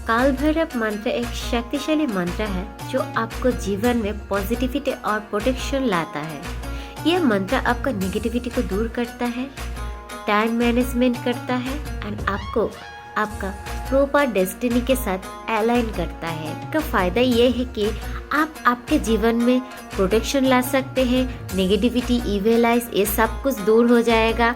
काल भैरव मंत्र एक शक्तिशाली मंत्र है जो आपको जीवन में पॉजिटिविटी और प्रोटेक्शन लाता है। यह मंत्र आपका नेगेटिविटी को दूर करता है, टाइम मैनेजमेंट करता है एंड आपको आपका प्रॉपर डेस्टिनी के साथ अलाइन करता है। इसका फायदा ये है कि आप आपके जीवन में प्रोटेक्शन ला सकते हैं, नेगेटिविटी, इविल आइज ये सब कुछ दूर हो जाएगा।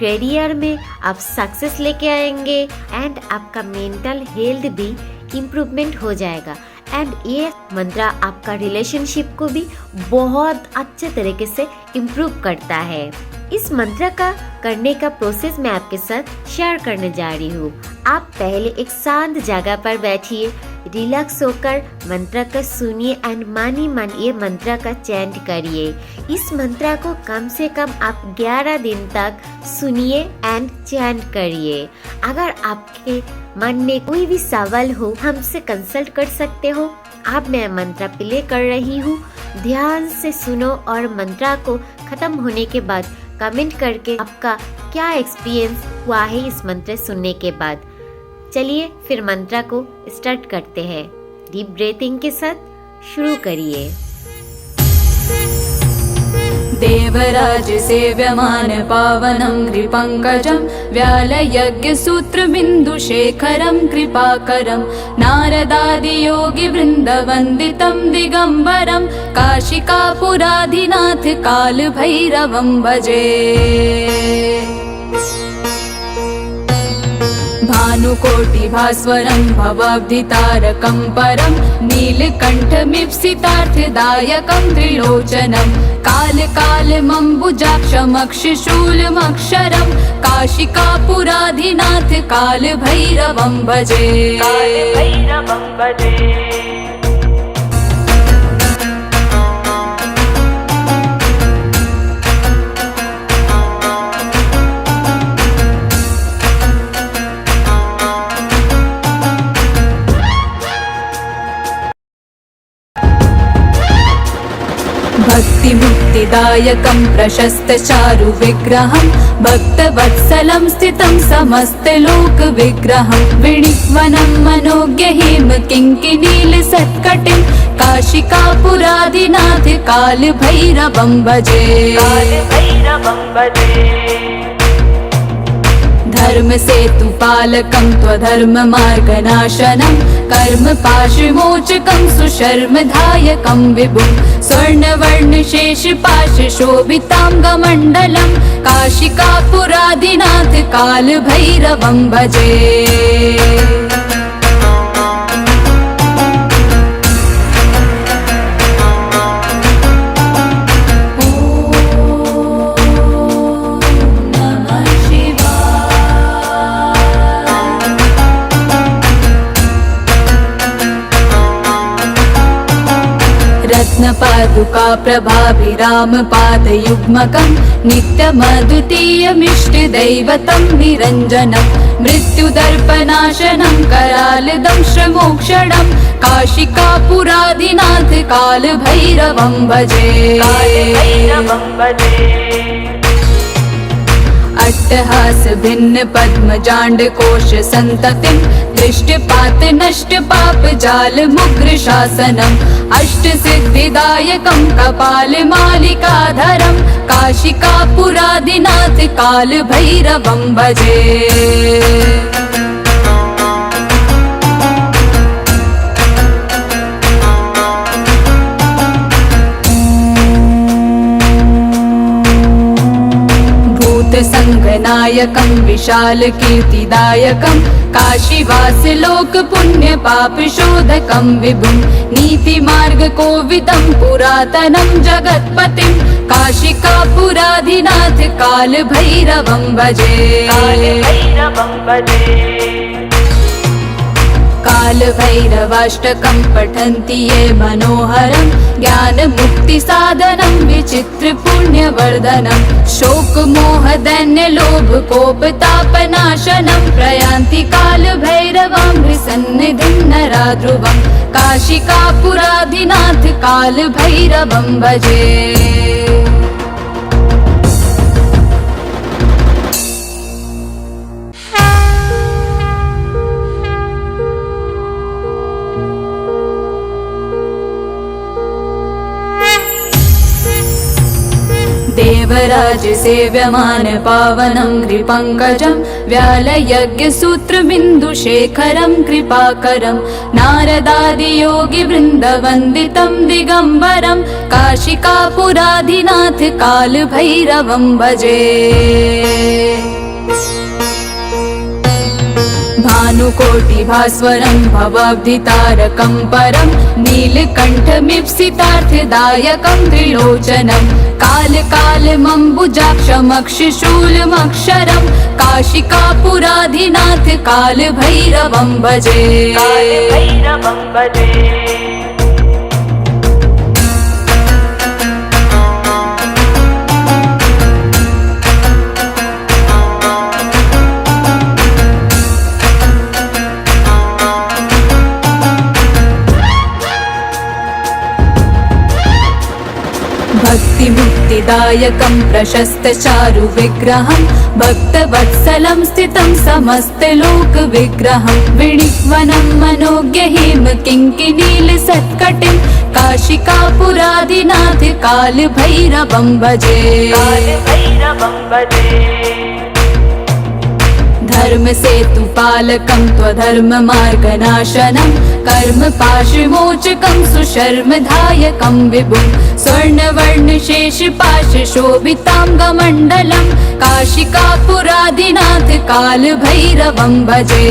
करियर में आप सक्सेस लेके आएंगे एंड आपका मेंटल हेल्थ भी इम्प्रूवमेंट हो जाएगा। एंड ये मंत्र आपका रिलेशनशिप को भी बहुत अच्छे तरीके से इम्प्रूव करता है। इस मंत्र का करने का प्रोसेस मैं आपके साथ शेयर करने जा रही हूँ। आप पहले एक शांत जगह पर बैठिए, रिलैक्स होकर मंत्र का सुनिए एंड मन ही मन ये मंत्र का चैंट करिए। इस मंत्र को कम से कम आप 11 दिन तक सुनिए एंड चैंट करिए। अगर आपके मन में कोई भी सवाल हो हमसे कंसल्ट कर सकते हो। अब मैं मंत्र प्ले कर रही हूँ, ध्यान से सुनो और मंत्र को खत्म होने के बाद कमेंट करके आपका क्या एक्सपीरियंस हुआ है इस मंत्र सुनने के बाद। चलिए फिर मंत्र को स्टार्ट करते हैं। डीप ब्रीथिंग के साथ शुरू करिए। देवराज सेव्यमान पावनं कृपङ्कजं व्यालयज्ञसूत्रबिन्दुशेखरं कृपाकरं नारदादियोगिवृन्दवन्दितं दिगम्बरं काशिकापुराधिनाथ कालभैरवं भजे। भानुकोटिभास्वरं भवाब्धितारकं परं नीलकण्ठमीप्सितार्थदायकं त्रिलोचनं कालकालमम्बुजाक्षमक्षशूलमक्षरं काशिकापुराधिनाथ कालभैरवं भजे। भक्तिमुक्तिदायकं प्रशस्तचारु विग्रहं भक्तवत्सलं स्थितं समस्तलोकविग्रहं विणिक्वनं मनोज्ञहिम किङ्किणीलसत्कटिं काशिकापुराधिनाथ कालभैरवं भजे। धर्मसेतुपालकं त्वधर्ममार्गनाशनं कर्मपाशमोचकं सुशर्मधायकं विभुं स्वर्णवर्णशेषपाशशोभिताङ्गमण्डलं काशिकापुराधिनाथ कालभैरवं भजे। रत्नपादुका प्रभाभिरामपादयुग्मकं नित्यमद्वितीयमिष्टदैवतं निरञ्जनं मृत्युदर्पनाशनं करालदंशमोक्षणं काशिकापुराधिनाथ कालभैरवं भजे। अट्टहास भिन्न पद्मजाण्ड कोश संततिं दृष्टपात नष्ट पाप जाल मुग्र शासनम् अष्ट सिद्धिदायकं कपाल मालिकाधरं काशिकापुराधिनाथ कालभैरवं भजे। संगनायकं विशाल कीर्तिदायकं काशीवासलोक पुण्य पाप शोधकं विभुं नीतिमार्ग कोविदं पुरातनं जगत्पतिं काशिकापुराधिनाथ कालभैरवं भजे। कालभैरवाष्टकं पठन्ति ये मनोहरं ज्ञानमुक्तिसाधनं विचित्रपुण्यवर्धनं शोकमोहदैन्यलोभकोपतापनाशनं प्रयान्ति कालभैरवं सन्निधिं नरा ध्रुवं काशिकापुराधिनाथ कालभैरवं भजे। देवराज सेव्यमान पावनं कृपङ्कजं व्यालयज्ञसूत्रबिन्दुशेखरं कृपाकरं नारदादियोगिवृन्दवन्दितं दिगम्बरं काशिकापुराधिनाथ कालभैरवं भजे। भानुकोटिभास्वरं भवाब्धितारकं परं नीलकण्ठमीप्सितार्थदायकं त्रिलोचनं कालकालमम्बुजाक्षमक्षशूलमक्षरं काशिकापुराधिनाथ कालभैरवं भजे। भक्तिमुक्तिदायकं प्रशस्तचारुविग्रहं भक्तवत्सलं स्थितं समस्तलोकविग्रहं विणिक्वनं मनोज्ञहिम किङ्किणीलसत्कटिं काशिकापुराधिनाथ कालभैरवं भजे। धर्मसेतुपालकं त्वधर्ममार्गनाशनं कर्मपाशमोचकं सुशर्मदायकं विभुं स्वर्णवर्णशेषपाशशोभिताङ्गमण्डलं काशिकापुराधिनाथ कालभैरवं भजे।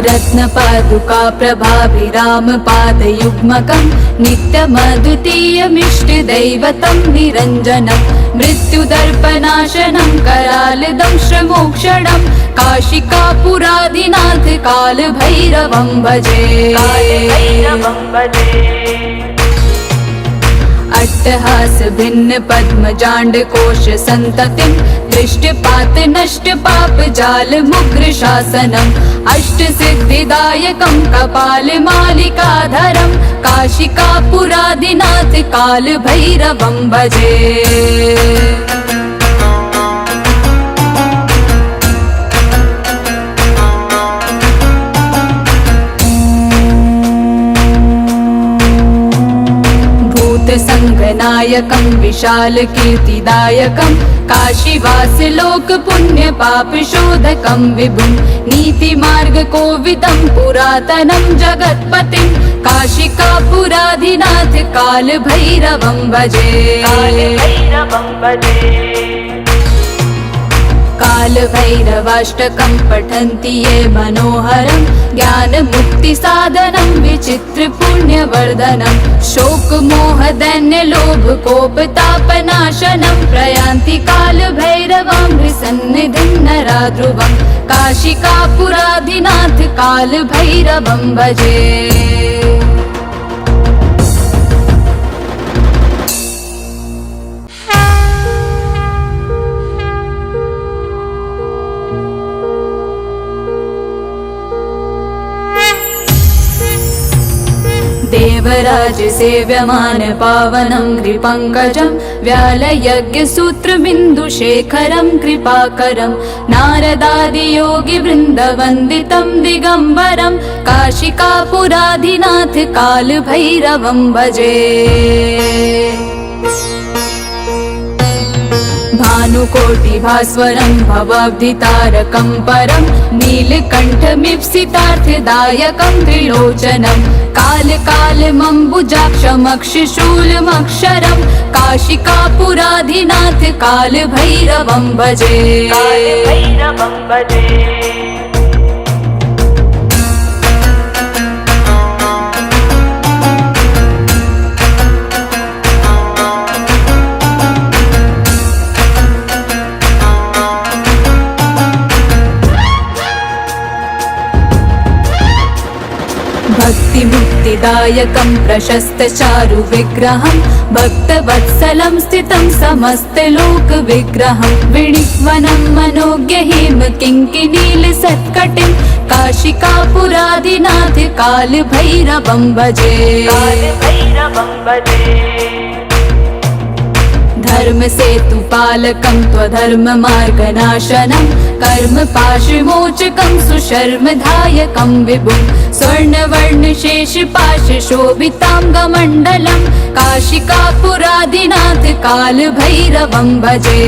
रत्नपादुका प्रभाभिरामपादयुग्मकं नित्यमद्वितीयमिष्टदैवतं निरञ्जनं मृत्युदर्पनाशनं करालदंशमोक्षणं काशिकापुराधिनाथ कालभैरवं भजे। अट्टहास भिन्न पद्मजाण्डकोश सन्ततिं दृष्टपात नष्ट पाप जाल मुग्र शासनम् अष्टसिद्धिदायकं कपालमालिकाधरं काशिकापुराधिनाथ कालभैरवं भजे। संगनायकं विशालकीर्तिदायकं काशीवासलोकपुण्यपापशोधकं विभुं नीतिमार्गकोविदं पुरातनं जगत्पतिं काशिकापुराधिनाथ कालभैरवं भजे। कालभैरवाष्टकं पठन्ति ये मनोहरं ज्ञानमुक्तिसाधनं विचित्रपुण्यवर्धनं शोकमोहदैन्यलोभकोपतापनाशनं प्रयान्ति कालभैरवं सन्निधिं नरा ध्रुवं काशिकापुराधिनाथ कालभैरवं भजे। देवराज सेव्यमान पावनं कृपङ्कजं व्यालयज्ञसूत्रबिन्दुशेखरं कृपाकरं नारदादियोगिवृन्दवन्दितं दिगम्बरं काशिकापुराधिनाथ कालभैरवं भजे। भानुकोटिभास्वरं भवाब्धितारकं परं नीलकण्ठमीप्सितार्थदायकं त्रिलोचनं कालकालमम्बुजाक्षमक्षशूलमक्षरं काशिकापुराधिनाथ कालभैरवं भजे। भक्तिमुक्तिदायकं प्रशस्तचारुविग्रहं भक्तवत्सलं स्थितं समस्तलोकविग्रहं विणिक्वनं मनोज्ञहिम किङ्किणीलसत्कटिं काशिकापुरादिनाथ कालभैरवं भजे। धर्मसेतुपालकं त्वधर्ममार्गनाशनं कर्मपाशमोचकं सुशर्मधायकं विभुं स्वर्णवर्णशेषपाशशोभिताङ्गमण्डलं काशिकापुरादिनाथ कालभैरवं भजे।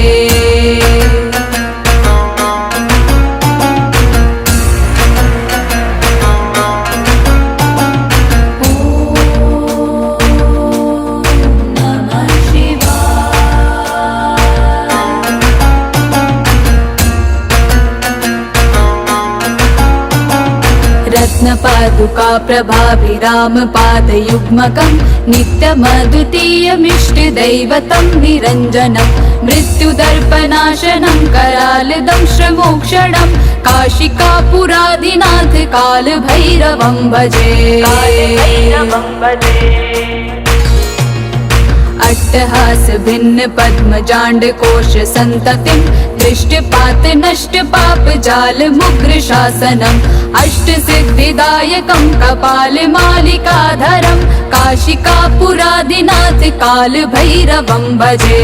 रत्नपादुका प्रभाभिरामपादयुग्मकं नित्यमद्वितीयमिष्टदैवतं निरञ्जनं मृत्युदर्पनाशनं करालदंश्रमोक्षणं काशिकापुरादिनाथ कालभैरवं भजे। अट्टहास भिन्न पद्मजाण्ड कोश संततिं दृष्टपात नष्ट पाप जाल मुग्र शासनम् अष्ट सिद्धिदायकं कपाल मालिकाधरं काशिकापुरादिनाथ कालभैरवं भजे।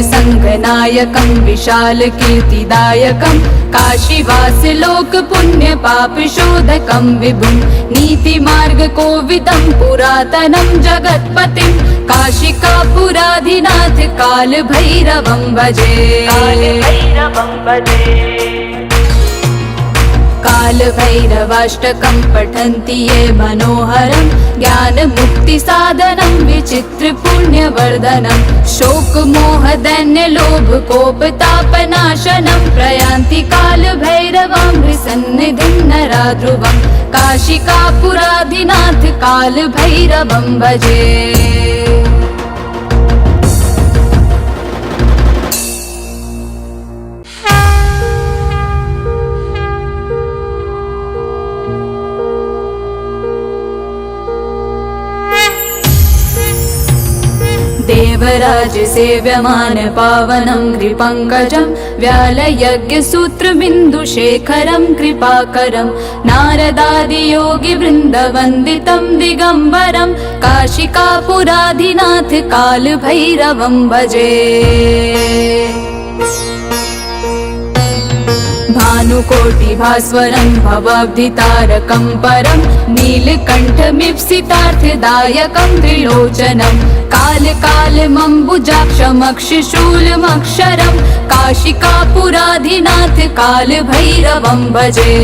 संगनायकं विशाल कीर्तिदायकं काशीवास लोक पुण्य पाप शोधकं विभुं नीतिमार्ग कोविदं पुरातनं जगत्पतिं काशिकापुरादिनाथ कालभैरवं भजे। कालभैरवाष्टकं पठन्ति ये मनोहरं ज्ञानमुक्तिसाधनं विचित्रपुण्यवर्धनं शोकमोहदैन्यलोभकोपतापनाशनं प्रयान्ति कालभैरवं सन्निधिं नरा ध्रुवं काशिकापुरादिनाथ कालभैरवं भजे। देवराज सेव्यमान पावनं कृपङ्कजं व्यालयज्ञसूत्रबिन्दुशेखरं कृपाकरं नारदादियोगिवृन्दवन्दितं दिगम्बरं काशिकापुरादिनाथ कालभैरवं भजे। भानुकोटिभास्वरं भवाब्धितारकं परं नीलकण्ठमीप्सितार्थदायकं त्रिलोचनं कालकालमम्बुजाक्षमक्षशूलमक्षरं काशिकापुरादिनाथ कालभैरवं भजे।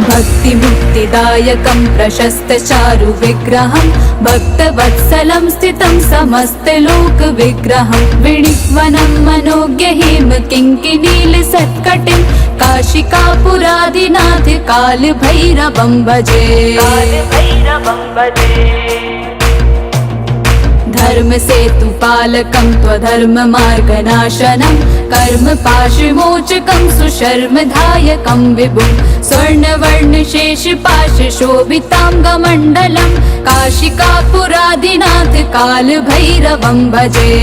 भक्तिमुक्तिदायकं प्रशस्तचारुविग्रहं भक्तवत्सलं स्थितं समस्तलोकविग्रहं विणिक्वनं मनोज्ञहिम किङ्किणीलसत्कटिं काशिकापुरादिनाथ कालभैरवं भजे। धर्मसेतुपालकं त्वधर्ममार्गनाशनं कर्मपाशमोचकं सुशर्मधायकं विभुं स्वर्णवर्णशेषपाशशोभिताङ्गमण्डलं काशिकापुरादिनाथ कालभैरवं भजे।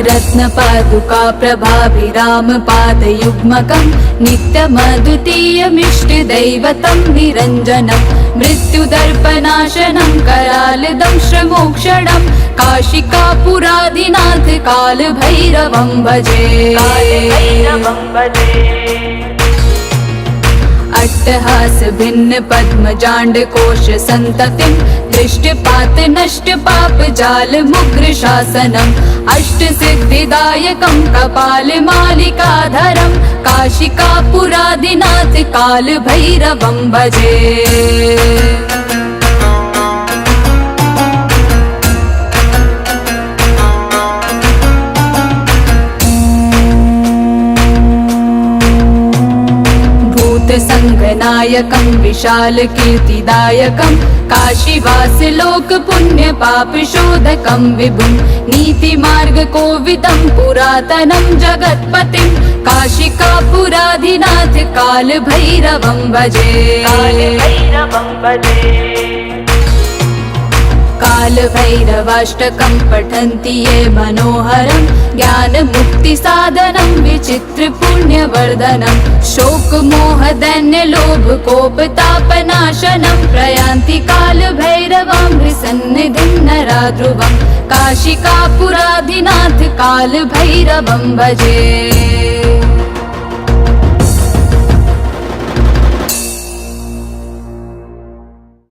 रत्नपादुका प्रभाभिरामपादयुग्मकं नित्यमद्वितीयमिष्टदैवतं निरञ्जनं मृत्युदर्पनाशनं करालदंश्रमोक्षणं काशिकापुरादिनाथ कालभैरवं भजे। अट्टहास भिन्न पद्मजाण्ड कोश सन्ततिं दृष्टपात नष्ट पाप जाल मुग्र शासनम् अष्ट सिद्धिदायकं कपाल मालिकाधरं काशिकापुरादिनाथ काल भैरवं भजे। संगनायकं विशाल कीर्तिदायकं काशीवास लोक पुण्य पाप शोधकं विभुं नीति मार्ग कोविदं पुरातनं जगत्पतिं काशिकापुराधिनाथ काल भैरवं भजे। काल भैरवाष्टकं पठन्ति ये मनोहरं ज्ञान मुक्ति साधनं विचित्र पुण्यवर्धनं शोक मोह दैन्य लोभ कोप तापनाशनं प्रयान्ति काल भैरवां सन्निधिं नराध्रुवं काशिकापुराधिनाथ काल भैरवं भजे।